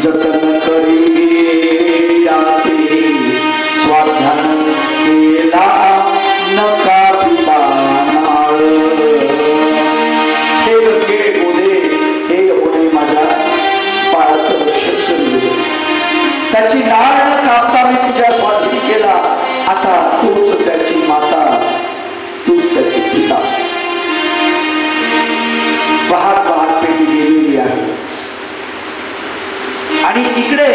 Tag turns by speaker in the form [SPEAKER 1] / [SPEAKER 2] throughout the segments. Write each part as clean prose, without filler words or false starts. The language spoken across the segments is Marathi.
[SPEAKER 1] जतन करी स्वाध्यान केला नका पिता नाळ। हे गंगे बोले, हे यमुने माझ्या बाळाचं रक्षण करू, त्याची नाळ न कापता मी तुझ्या स्वाधीन केला, आता तूच त्याची माता, तूच त्याची पिता। वाहत वाहत पेटी गेलेली आहे आणि इकडे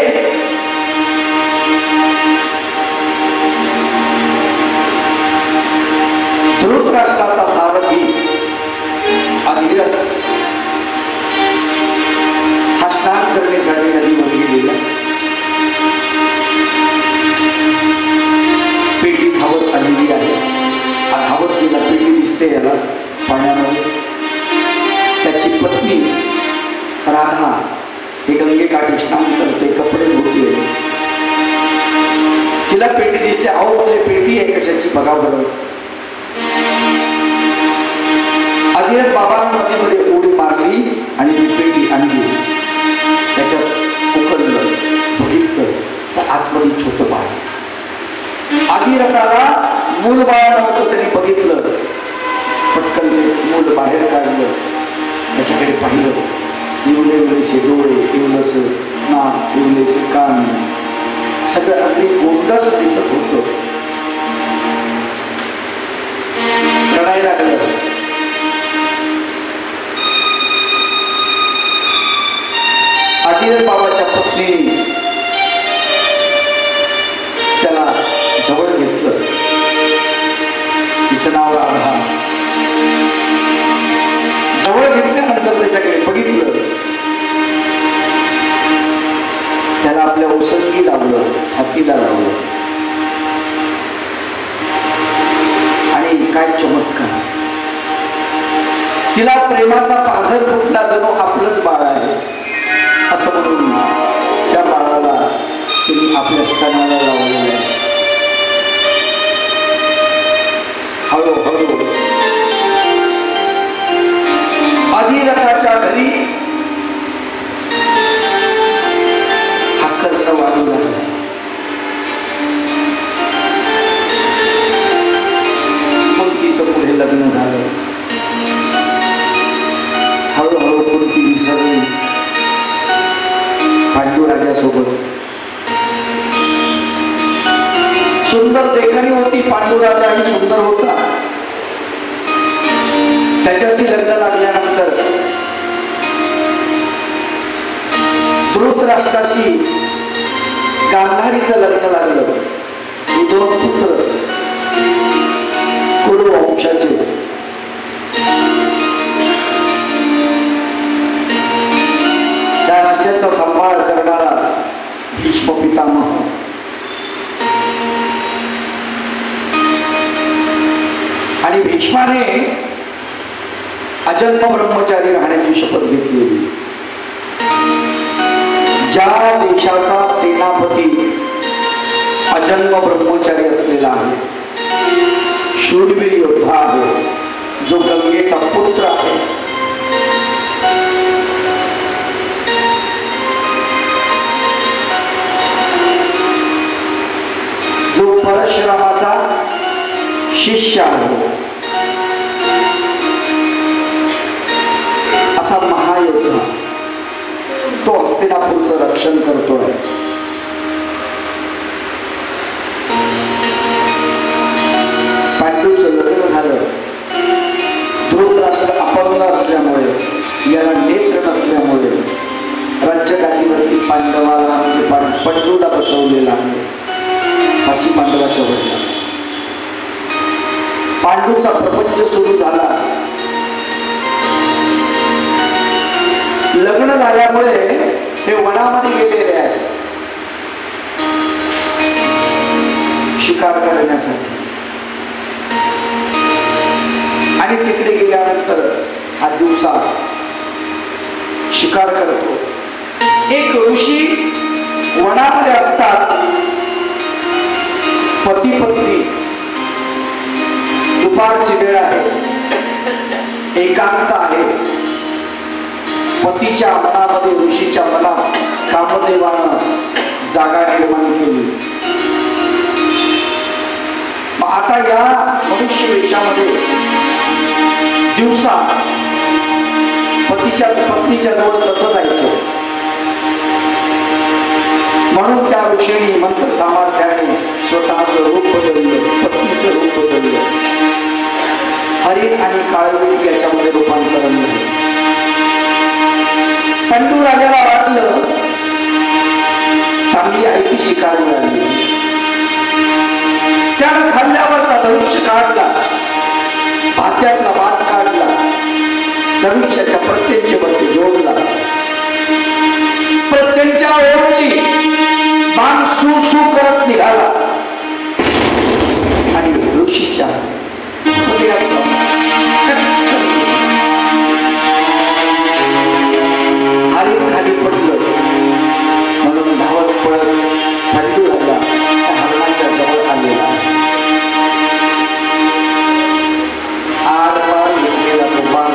[SPEAKER 1] धृतराष्ट्राचा सारथी अधिरथ हा स्नान करण्यासाठी नदीवर गेलेला। पेटी धावत आलेली आहे, धावत गेला, पेटी दिसते याला पाण्यामध्ये। त्याची पत्नी राधा हे गंगे काठी स्नान करते, कपडे धुते, तिला पेटी दिसते। अहो बोले पेटी आहे कशाची बघा बरं। अधिरथ बाबांनी नदीमध्ये उडी मारली आणि ती पेटी आणली, त्याच्यात उकळलं, बघितलं तर आतमध्ये छोटं बाळ। अधिरथाला मूल बाळ नव्हतं, त्यांनी बघितलं, पटकन मूल बाहेर काढलं, त्याच्याकडे पाहिलं, इवले इवलेसे डोळे, इवलस नाक, इवलेसे कान, सगळं अगदी गोंडस दिसत होतं। रडायला लागलं। अधिरथ बाबाच्या पत्नीने त्याला जवळ घेतलं, तिचं नाव राधा। जवळ घेतल्यानंतर त्याच्याकडे बघितलं, त्याला आपल्या ओसंगी लावलं, छातीला लावलं आणि काय चमत्कार, तिला प्रेमाचा पाझर फुटला, जणू आपलंच बाळ आहे असं म्हणून त्या बाळाला तिने आपल्या स्तनाला लावलेलं आहे। हळूहळू अधिरथाच्या घरी हा खर्च वाढू लागला। कुंतीचं पुढे लग्न झालं, हळूहळू कुंती विसरली पांडुराजासोबत। सुंदर देखणी होती, पांडुराजाही सुंदर होता। त्याच्याशी लग्न लागल्यानंतर धृतराष्ट्राशी गांधारीचं लग्न लागलं। हे दोन पुत्र कुरु वंशाचे, त्या राज्याचा सांभाळ करणारा भीष्म पितामह। आणि भीष्माने अजन्म ब्रह्मचारी राहण्याची शपथ घेतलेली। ज्या देशाचा सेनापती अजन्म ब्रह्मचारी असलेला आहे, शूरवीर योद्धा आहे, जो गंगेचा पुत्र आहे, जो परशुरामाचा शिष्य आहे, असा महायोद्धा, तो हस्तिनापूरचं रक्षण करतोय। पांडूचं लग्न झालं, धृतराष्ट्र अपंग असल्यामुळे, याला नेत्र नसल्यामुळे राज्यगादीवरती पांडवाला म्हणजे पंडूला बसवलेला आहे, पाची पांडवाच्या वडिला। पांडूचा प्रपंच सुरू झाला। लग्न झाल्यामुळे हे वनामध्ये गेलेले आहेत शिकार करण्यासाठी, आणि तिकडे गेल्यानंतर हा दिवसा शिकार करतो। एक ऋषी वनामध्ये असतात, पती पत्नी, दुपारची वेळ आहे, एकांत आहे। पतीच्या मनामध्ये, ऋषीच्या मनात कामदेवानं जागा निर्माण केली. मग आता या मनुष्य वेशामध्ये दिवसा पत्नीच्या जवळ कसं जायचं, म्हणून त्या ऋषींनी मंत्र सामर्थ्याने स्वतःचं रूप बदललं, पत्नीचं रूप बदललं, हरिण आणि काळवीट याच्यामध्ये रूपांतरण झालं. पंडू राजाला वाटलं चांगली आयती शिकार मिळाली. त्यानं खाल्ल्यावरचा धनुष्य काढला, भात्यातला बाण काढला, धनुष्याच्या प्रत्येकचे वरती जोडला, प्रत्येकच्या ओढली बाण सू सू करत निघाला आणि ऋषीच्या हरिण खाली पडलं. म्हणून धावत पडत पंडू राजा त्या हरणाच्या जवळ आलेला. आरपार घुसलेला तो बाण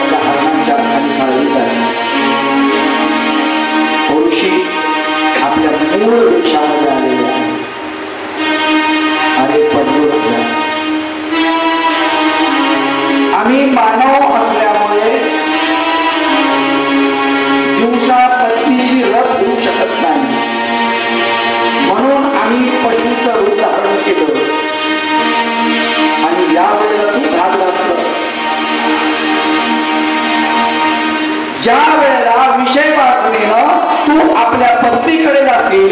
[SPEAKER 1] त्या हरणाच्या खाली मारला. ऋषी आपल्या मूळ वेशामध्ये आलेले आहे. अरे पंडू राजा, आम्ही मानव असल्यामुळे दिवसा पत्नीशी रथ होऊ शकत नाही, म्हणून आम्ही पशुचं रूप धारण केलं आणि या वेळेला तू घात घातलं. ज्या वेळेला विषय वासनेनं तू आपल्या पत्नीकडे जाशील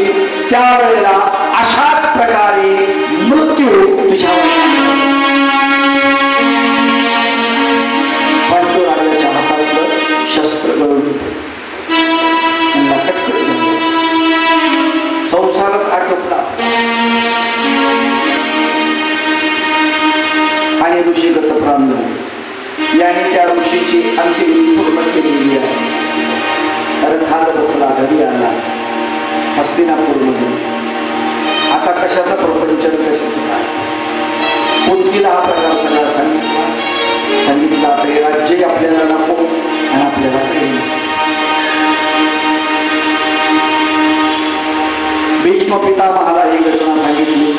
[SPEAKER 1] त्यावेळेला अशाच प्रकारे मृत्यू तुझ्यावर. पंडूराजाच्या हातातलं शस्त्र गळून कटकट झालं, संसारात आटोपला आणि ऋषी गतप्राण झाले. याने त्या ऋषीची अंतिम पूर्ण केलेली आहे. रथात बसला, घरी आला हस्तिनापूरमध्ये. आता कशाचा प्रपंचन, कशाचं काय, कुंतीला हा प्रकार सगळा सांगितला. आता हे राज्य आपल्याला नको आणि आपल्याला काही. भीष्म पितामहाला ही घटना सांगितली.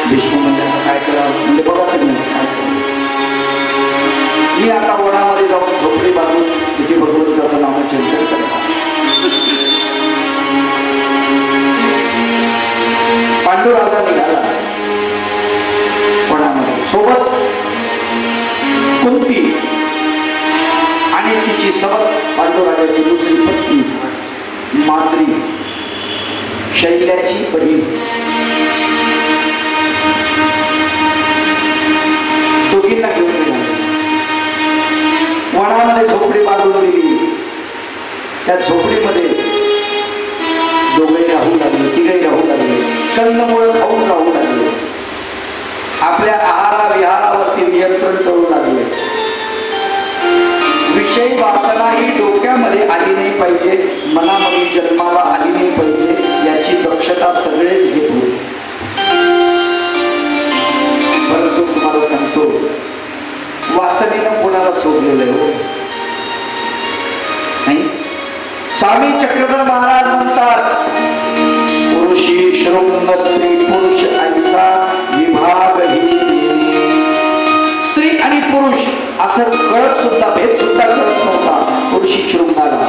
[SPEAKER 1] भीष्म म्हणजे आता काय करावं, म्हणजे बघा तुम्ही काय करावं. मी आता वनामध्ये जाऊन झोपडी बांधून तिथे भगवंताचं नामचिंतन करणार. पांडुराजा निघाला वनामध्ये, सोबत कुंती आणि तिची सबक पांडुराजाची दुसरी पत्नी माद्री, शैल्याची बहीण, दोघींना घेऊन निघाले. वनामध्ये झोपडी बांधून दिली. त्या झोपडीमध्ये दोघे राहू लागले, तिघही राहू लागले, कंदमुळं खाऊन राहू लागले, आपल्या आहारा विहारावरती नियंत्रण करू लागले. विषय वासना ही डोक्यामध्ये आली नाही पाहिजे, मनामध्ये जन्माला आली नाही पाहिजे याची दक्षता सगळेच घेत होते. परंतु तुम्हाला सांगतो, वासनेनं कोणाला सोडलेलं आहे हो नाही. स्वामी चक्रधर महाराज म्हणतात, पुरुषी शृंग स्त्री पुरुष ऐसा विभाग ही. स्त्री आणि पुरुष असं कळत सुद्धा, भेद सुद्धा कळत नव्हता पुरुषी शृंगाला.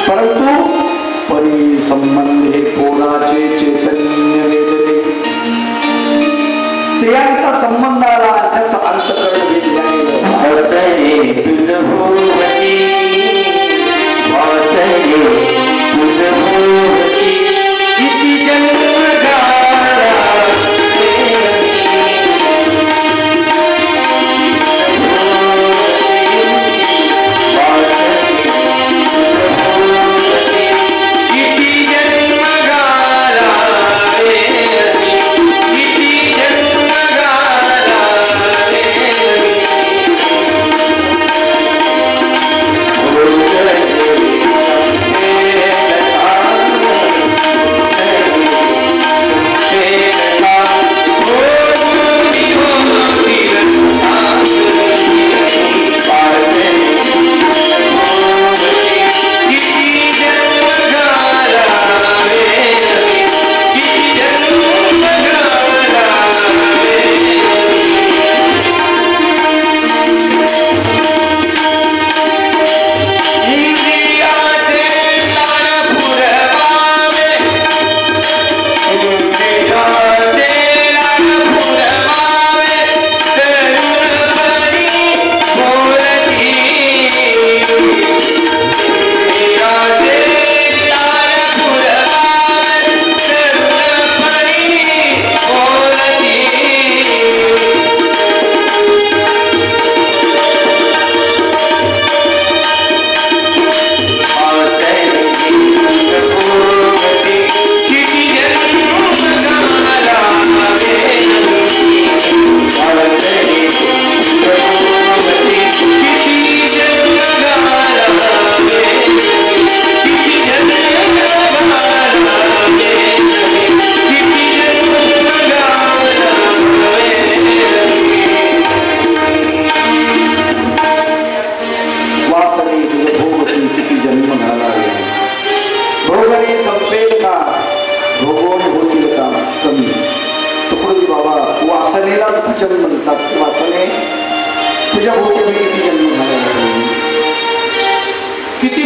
[SPEAKER 1] परंतु परी संबंधे पोराचे चैतन्य वेदने. स्त्रियांचा संबंध आला, त्याचा अंतकरण भेटला गेलं. तुझं भोवती वासने, तुझं भोवती किती जन्म गाला.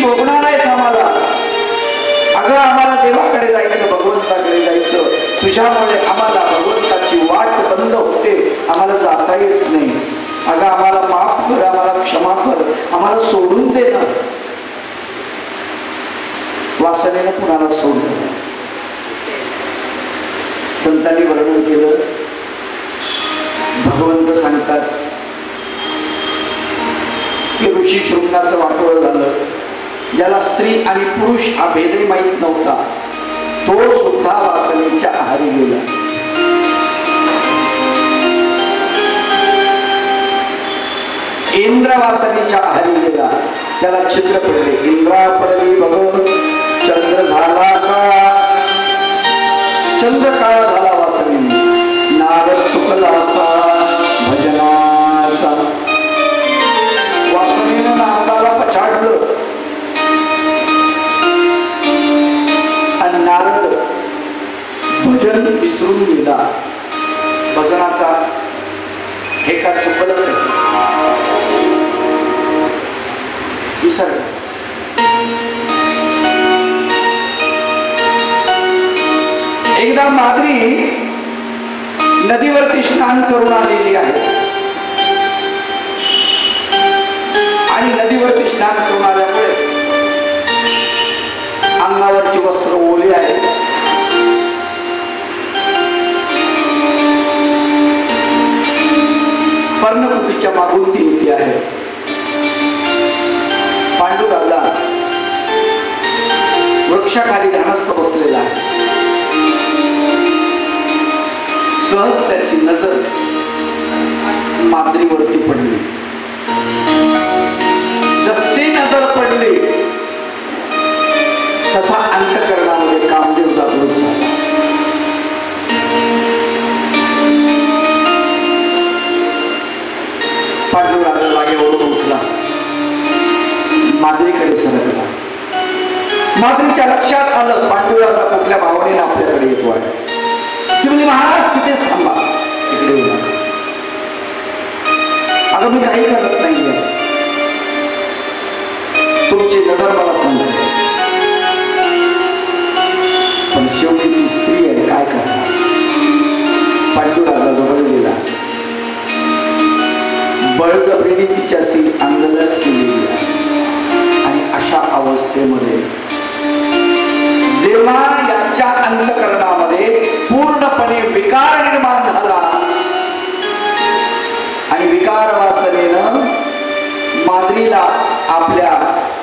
[SPEAKER 1] भोगणार आहेस आम्हाला. अगं आम्हाला देवाकडे जायचं, भगवंताकडे जायचं, तुझ्यामुळे आम्हाला भगवंताची वाट बंद होते, आम्हाला जाता येत नाही. अगं आम्हाला माफ कर, आम्हाला क्षमा कर, आम्हाला सोडून दे ना. वासनेनं कुणाला सोडलं. संतांनी वर्णन केलं. भगवंत सांगतात की ऋषी शृंगाचं वाटोळं झालं. ज्याला स्त्री आणि पुरुष हा भेदही माहीत नव्हता, तो सुद्धा वासनेच्या आहारी गेला. इंद्र वासनेच्या आहारी गेला. त्याला छिद्र पडले. इंद्रा पडली बघ चंद्र झाला काळा. चंद्र काळा झाला वासनेने. नाद चुकलाचा भजनाचा. वासनेनं नादाला पछाडलं आणि नारद भजन विसरून गेला. भजनाचा ठेका चुकलं विसर. एकदा माद्री नदीवरती स्नान करून आलेली आहे आणि नदीवरती स्नान करून आल्यामुळे अंगावरची वस्त्र ओली आहे. पर्णकुटीच्या मागून ती येते आहे. पांडुराजा वृक्षाखाली ध्यानस्थ बसलेला आहे. सहज त्याची नजर माद्रीवरती पडली. जसे नजर पडली तसा अंतःकरणामध्ये कामदेव जागृत झाला. पांडुराजा जागेवरून उठला. माद्रीकडे सरकला. माद्रीच्या लक्षात आलं पांडुराजा कुठल्या भावनेने आपल्याकडे येतो आहे. ती म्हणजे महाराज तिथेच थांबा, इकडे येऊ नका. अगं मी काही करत नाहीये, तुमची नजर मला सांगते. पण शेवटी ती स्त्री आहे, काय करणार. पांडुराजा जवळ गेला. बळजबरीने तिच्याशी आंदोलन केलेली आहे. आणि अशा अवस्थेमध्ये जेव्हा याच्या अंतःकरणामध्ये पूर्णपणे विकार निर्माण झाला आणि विकार वासनेनं माद्रीला आपल्या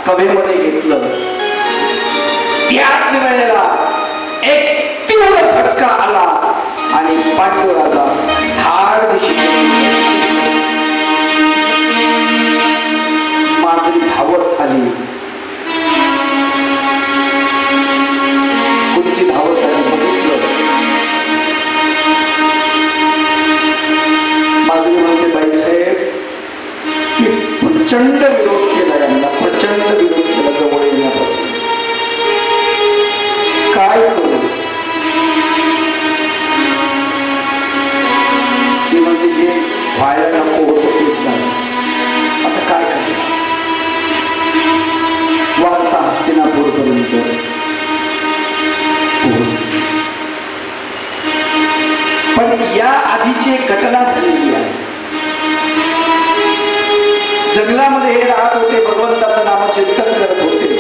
[SPEAKER 1] कवेमध्ये घेतलं, त्याच वेळेला एक तीव्र झटका आला आणि पांडुराजा धाड दिशेने माद्री धावत आली. कुंती धावत आली. बघितलं माद्री म्हणते, बाईसाहेब मी प्रचंड विरोध केला, यांना प्रचंड विरोध केला जवळ येण्यापासून. काय करू. ती म्हणजे जे व्हायला नको होतं तेच झालं. आता काय करणार. वार्ता हस्तिनापूर पर्यंत पोहोचली. पण या आधीची एक घटना झालेली आहे. जंगलामध्ये हे राहत होते, भगवंताचं नामचिंतन करत होते,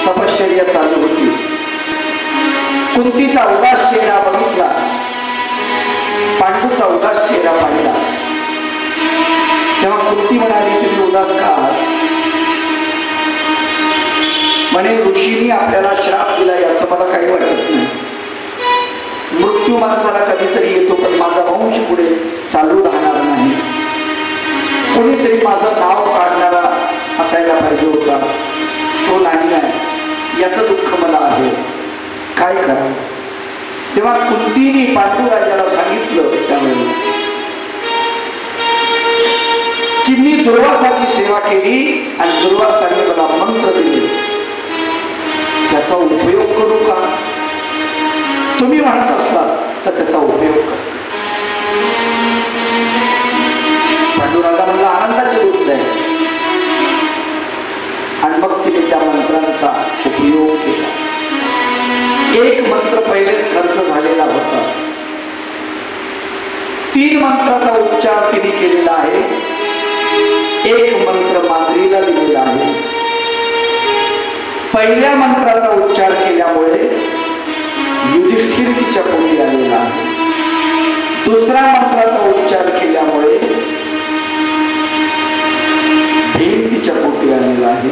[SPEAKER 1] तपश्चर्या चालू होती. कुंतीचा उदास चेहरा बघितला, पांडूचा उदास चेहरा पाहिला. तेव्हा कुंती म्हणाली, तुम्ही उदास का आहात. म्हणे ऋषींनी आपल्याला श्राप दिला, याचं मला काही वाटत नाही. मृत्यू माणसाला कधीतरी येतो, पण माझा वंश पुढे चालू राहणार नाही. कोणीतरी माझं नाव काढणारा असायला पाहिजे होता, तो नाही आहे. याचं दुःख मला आहे, काय करावं. तेव्हा कुंतीने पांडुराजाला सांगितलं त्यावेळेला की मी दुर्वासाची सेवा केली आणि दुर्वासाने मला मंत्र दिले, त्याचा उपयोग करू का. तुम्ही म्हणत असलात तर त्याचा उपयोग करा. पांडुराजा म्हणला आनंदाची गोष्ट आहे. आणि मग तिने त्या एक मंत्र पहिलेच खर्च झालेला होता. 3 मंत्राचा उच्चार तिने केलेला आहे. एक मंत्र माद्रीला दिलेला आहे. पहिल्या मंत्राचा उच्चार केल्यामुळे युधिष्ठिर तिच्या पोटी आलेला आहे. दुसऱ्या मंत्राचा उच्चार केल्यामुळे भीम तिच्या पोटी आलेला आहे.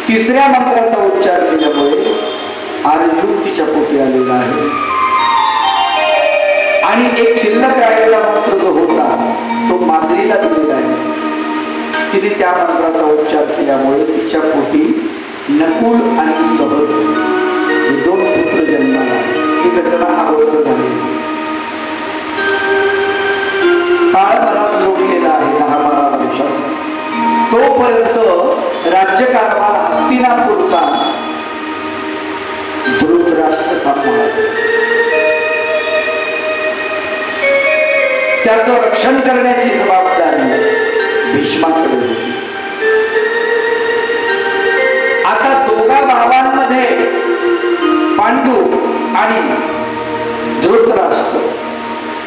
[SPEAKER 1] तिसऱ्या मंत्राचा उच्चार केल्यामुळे अर्जुन तिच्या पोटी आलेला आहे. आणि एक शिल्लक राहिलेला मंत्र जो होता तो माद्रीला दिलेला आहे. तिने त्या मंत्राचा उच्चार केल्यामुळे तिच्या पोटी नकुल आणि सहज हे 2 पुत्र जन्माला आले. ही घटना अगोदर झाली. काळ बराच लोटलेला आहे 10-12 वर्षाचा. तोपर्यंत राज्यकारभार हस्तिनापूरचा धृतराष्ट्र सांभाळतो. त्याचं रक्षण करण्याची जबाबदारी भीष्माकडे होती. आता दोघा भावांमध्ये पांडू आणि धृतराष्ट्र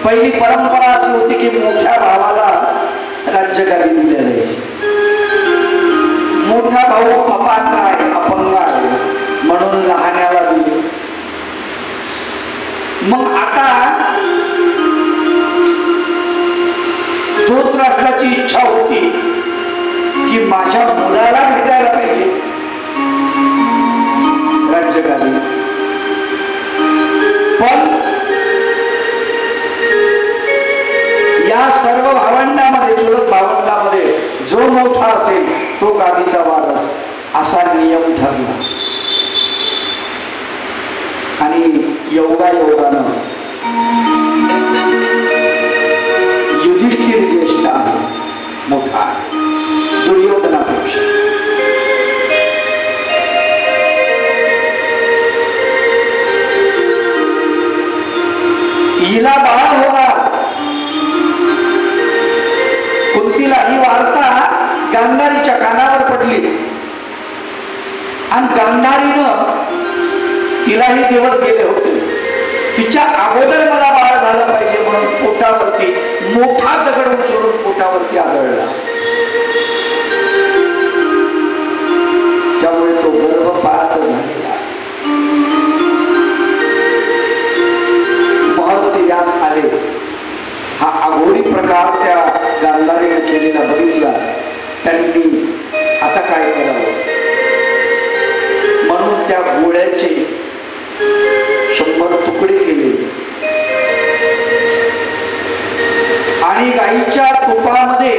[SPEAKER 1] पहिली परंपरा अशी होती की मोठ्या भावाला राज्यगादी दिल्या जायची. मोठा भाऊ अपात्र आहे, अपंग आहे म्हणून लहान्याला दिली. मग आता धृतराष्ट्राची इच्छा होती की माझ्या मुलाला भेटायला पाहिजे राज्यगादी. पण या सर्व भावंडामध्ये, चुलत भावंडामध्ये जो मोठा असेल तो गादीचा वारस असा नियम ठरला. आणि योगायोगानं युधिष्ठिर ज्येष्ठ आहे, मोठा आहे दुर्योधनापेक्षा. हिला बाळ होणार. कुंतीला ही वार्ता गांधारीच्या कानावर पडली आणि गांधारीनं तिलाही दिवस गेले होते. तिच्या अगोदर मला बाळ झालं पाहिजे म्हणून पोटावरती मोठा दगड उचलून पोटावरती आदळला. त्यामुळे तो गर्भपात झालेला. महर्षी व्यास आले. हा अघोरी प्रकार त्या गांधारीने केलेला बघितला. त्यांनी आता काय करावं म्हणून त्या गोळ्याचे 100 तुकडे केले आणि गाईच्या तुपामध्ये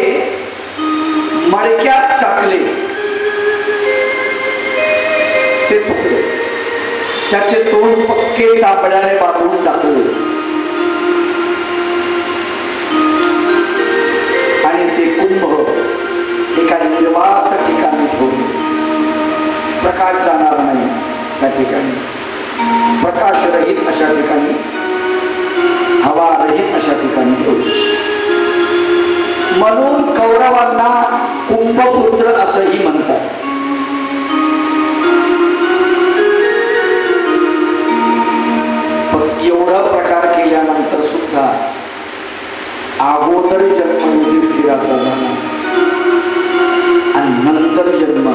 [SPEAKER 1] मडक्यात टाकले ते तुकडे. त्याचे तोंड पक्के चापड्याने बांधून टाकले आणि ते कुंभ एका निर्वात ठिकाणी ठेवले. प्रकाश जाणार नाही त्या ठिकाणी, प्रकाश रहित अशा ठिकाणी, हवा रहित अशा ठिकाणी ठेवले. म्हणून कौरवांना कुंभपुत्र असंही म्हणतात. पण एवढा प्रकार केल्यानंतर सुद्धा अगोदर जन्म युधिष्ठिराचा झाला आणि नंतर जन्म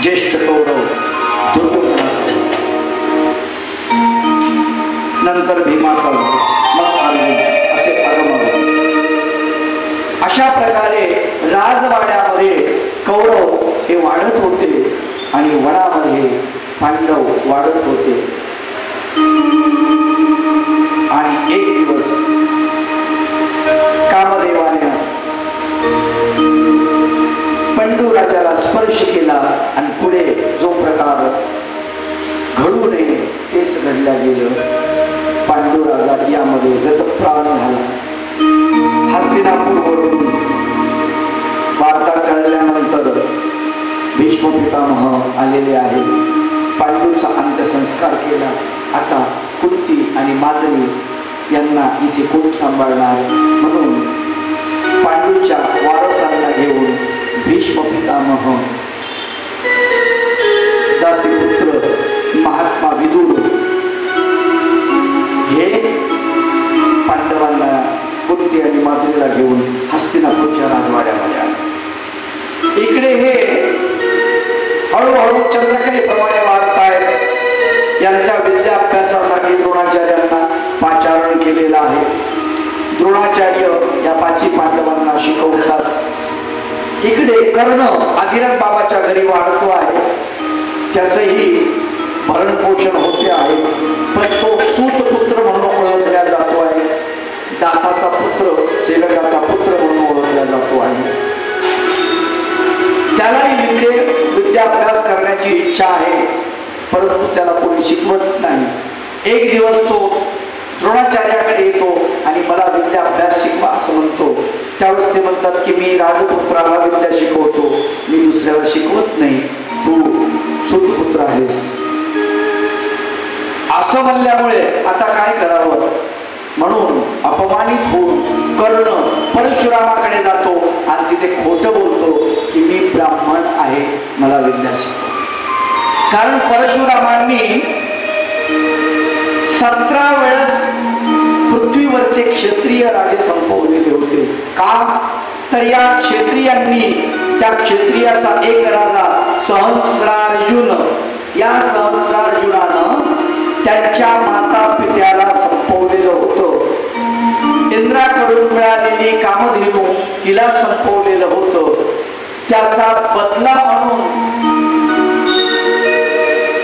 [SPEAKER 1] ज्येष्ठ कौरव दुर्योधनाचा, नंतर भीमाचा, मग अर्जुन, असे परम. अशा प्रकारे राजवाड्यामध्ये कौरव हे वाढत होते आणि वनामध्ये पांडव वाढत होते. आणि एक दिवस कामदेवाने पंडू राजाला स्पर्श केला आणि पुढे जो प्रकार घडू नये तेच घडल्या गेलं. पांडू राजा यामध्ये गतप्राण झाला. हस्तिनापूरवरून वार्ता कळल्यानंतर भीष्म पितामह आलेले आहेत. पांडूचा अंत्यसंस्कार केला. आता कुंती आणि माद्री यांना इथे कोण सांभाळणार म्हणून पांडूच्या वारसांना घेऊन भीष्म पितामह मंडळीला घेऊन हस्तिनापूरच्या राजवाड्यामध्ये आले. इकडे हे हळूहळू चंद्रकलेप्रमाणे वाढतायत. यांच्या विद्याभ्यासासाठी द्रोणाचार्यांना पाचारण केलेलं आहे. द्रोणाचार्य या 5 पांडवांना शिकवतात. इकडे कर्ण आदिनाथ बाबाच्या घरी वाढतो आहे. त्याचंही भरण पोषण होते आहे. पण तो सूतपुत्र म्हणून ओळखला जातो आहे. दासाचा पुत्र, सेवकाचा पुत्र म्हणून ओळखला जातो आहे. त्यालाही इकडे विद्याभ्यास करण्याची इच्छा आहे, परंतु त्याला कोणी शिकवत नाही. एक दिवस तो द्रोणाचार्याकडे येतो आणि मला विद्याभ्यास शिकवा असं म्हणतो. त्यावेळेस ते म्हणतात की मी राजपुत्राला विद्या शिकवतो, मी दुसऱ्याला शिकवत नाही, तू सूतपुत्र आहेस. असं म्हणल्यामुळे आता काय करावं म्हणून अपमानित होऊन कर्ण परशुरामाकडे जातो आणि तिथे खोटं बोलतो की मी ब्राह्मण आहे, मला विद्या शिकव. कारण परशुरामांनी 17 वेळेस पृथ्वीवरचे क्षत्रिय राजे संपवलेले होते. का तर या क्षत्रियांनी, त्या क्षत्रियाचा एक राजा सहस्रार्जुन, या सहस्रार्जुनानं त्यांच्या माता पित्याला संपवलेलं होतं. इंद्राकडून मिळालेली कामधेनू तिला संपवलेलं होतं. त्याचा बदला म्हणून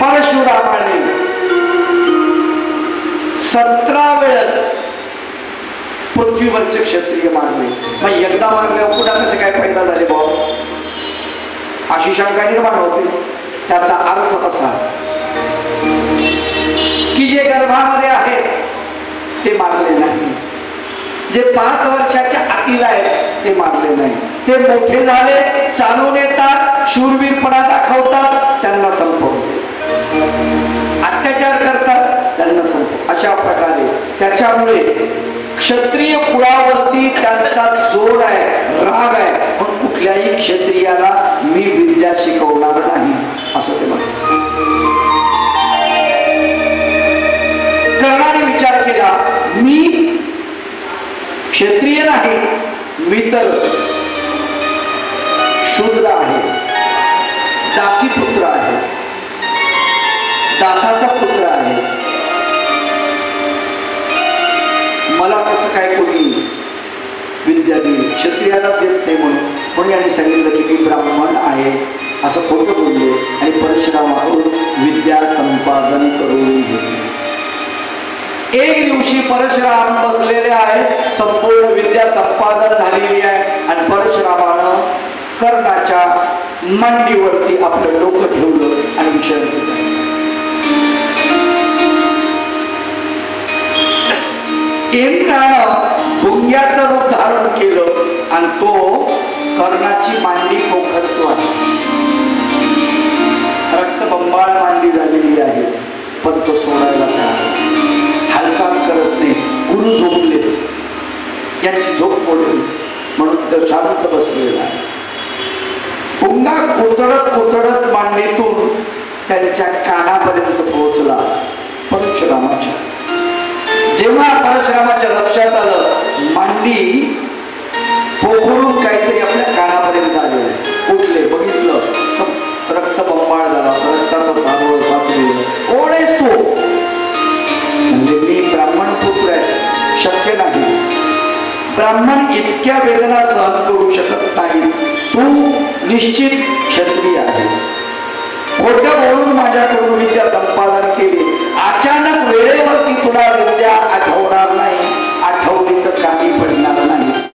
[SPEAKER 1] परशुरामाने 17 वेळेस पृथ्वीवरचे क्षत्रिय मारले. मग एकदा मारल्यावर पुन्हा कसे काय पैदा झाले भाऊ, अशी शंका निर्माण होते. त्याचा अर्थ असा की जे गर्भामध्ये आहे ते मारले नाही, जे 5 वर्षाच्या आतील आहेत ते मारले नाही, ते मोठे झाले, चालून येतात, शूरवीरपणा दाखवतात, त्यांना संपवले, अत्याचार करतात, त्यांना संपव. अशा प्रकारे त्याच्यामुळे क्षत्रिय कुळावरती त्यांचा जोर आहे, राग आहे. पण कुठल्याही क्षत्रियाला मी विद्या शिकवणार नाही असं ते म्हणतात. कर्णाने विचार केला, मी क्षत्रिय नाही, मी तर शूद्र आहे, दासी पुत्र आहे, दासाचा पुत्र आहे, मला कसं काय कोणी विद्या देईल, क्षत्रियाला देत नाही म्हणून यांनी सांगितलं की मी ब्राह्मण आहे असं खोटं बोलले आणि परशुरामाकडून विद्या संपादन करून घेतले. एक दिवशी परशुराम बसलेले आहे, संपूर्ण विद्या संपादन झालेली आहे आणि परशुरामानं कर्णाच्या मांडीवरती आपलं डोकं ठेवलं आणि विचारलं. इंद्रानं भुंग्याचं रूप धारण केलं आणि तो कर्णाची मांडी पोखरतो आहे. रक्तबंबाळ मांडी झालेली आहे, पण तो सोडायला तयार, हालचाल करत नाही. गुरु झोपले, यांची झोप मोडली म्हणून तो शांत बसलेला आहे. भुंगा कोतडत कोतडत मांडीतून त्यांच्या कानापर्यंत पोहोचला परशुरामाच्या. जेव्हा परशुरामाच्या लक्षात आलं मांडी पोखरून काहीतरी आपल्या कानापर्यंत आले, उठले, बघितलं तर रक्तबंबाळ झाला, रक्ताचा तारवळ वाचलेलं. कोण आहेस तू? म्हणजे मी ब्राह्मण पुत्र आहे. शक्य नाही, ब्राह्मण इतक्या वेदना सहन करू शकत नाही, तू निश्चित क्षत्रिय आहेस. खोटं बोलून माझ्याकडून विद्या संपादन केली, अचानक वेळेवरती तुला